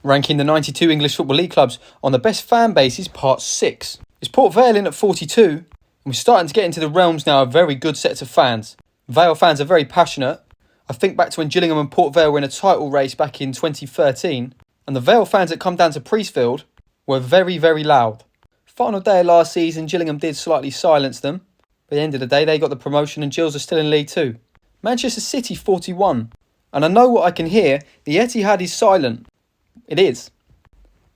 Ranking the 92 English Football League clubs on the best fan bases, part 6. It's Port Vale in at 42, and we're starting to get into the realms now of very good sets of fans. Vale fans are very passionate. I think back to when Gillingham and Port Vale were in a title race back in 2013, and the Vale fans that come down to Priestfield were very, very loud. Final day of last season, Gillingham did slightly silence them, but at the end of the day, they got the promotion and Gills are still in League 2. Manchester City 41, and I know what I can hear, the Etihad is silent. It is.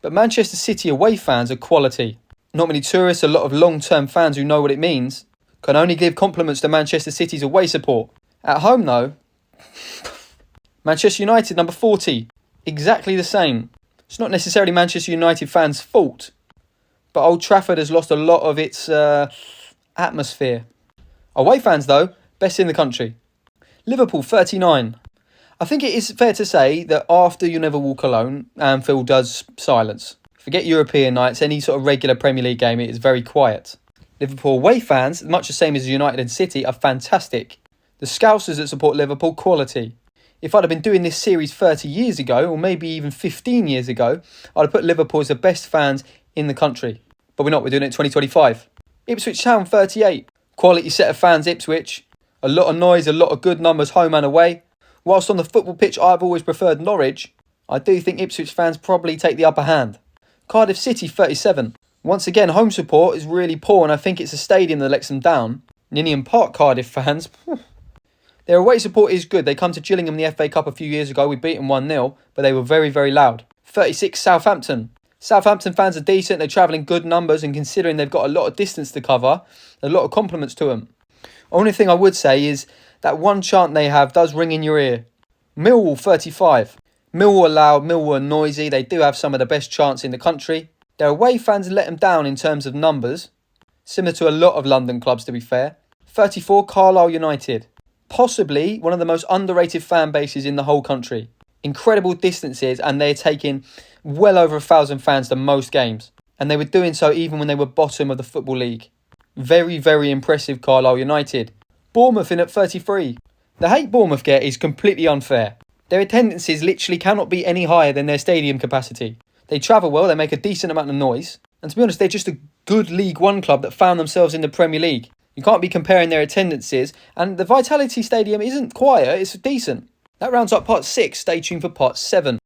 But Manchester City away fans are quality. Not many tourists, a lot of long-term fans who know what it means. Can only give compliments to Manchester City's away support. At home though, Manchester United number 40, exactly the same. It's not necessarily Manchester United fans' fault, but Old Trafford has lost a lot of its atmosphere. Away fans though, best in the country. Liverpool 39. I think it is fair to say that after You Never Walk Alone, Anfield does silence. Forget European nights, any sort of regular Premier League game, it is very quiet. Liverpool away fans, much the same as United and City, are fantastic. The Scousers that support Liverpool, quality. If I'd have been doing this series 30 years ago, or maybe even 15 years ago, I'd have put Liverpool as the best fans in the country. But we're not, we're doing it in 2025. Ipswich Town 38. Quality set of fans, Ipswich. A lot of noise, a lot of good numbers home and away. Whilst on the football pitch I've always preferred Norwich, I do think Ipswich fans probably take the upper hand. Cardiff City 37. Once again, home support is really poor and I think it's a stadium that lets them down. Ninian Park Cardiff fans, their away support is good. They come to Gillingham in the FA Cup a few years ago. We beat them 1-0, but they were very, very loud. 36 Southampton. Southampton fans are decent. They're travelling good numbers and considering they've got a lot of distance to cover, a lot of compliments to them. Only thing I would say is that one chant they have does ring in your ear. Millwall 35. Millwall are loud, Millwall are noisy. They do have some of the best chants in the country. Their away fans let them down in terms of numbers. Similar to a lot of London clubs, to be fair. 34 Carlisle United. Possibly one of the most underrated fan bases in the whole country. Incredible distances and they're taking well over 1,000 fans to most games. And they were doing so even when they were bottom of the Football League. Very, very impressive Carlisle United. Bournemouth in at 33. The hate Bournemouth get is completely unfair. Their attendances literally cannot be any higher than their stadium capacity. They travel well, they make a decent amount of noise. And to be honest, they're just a good League One club that found themselves in the Premier League. You can't be comparing their attendances. And the Vitality Stadium isn't quiet, it's decent. That rounds up part 6. Stay tuned for part 7.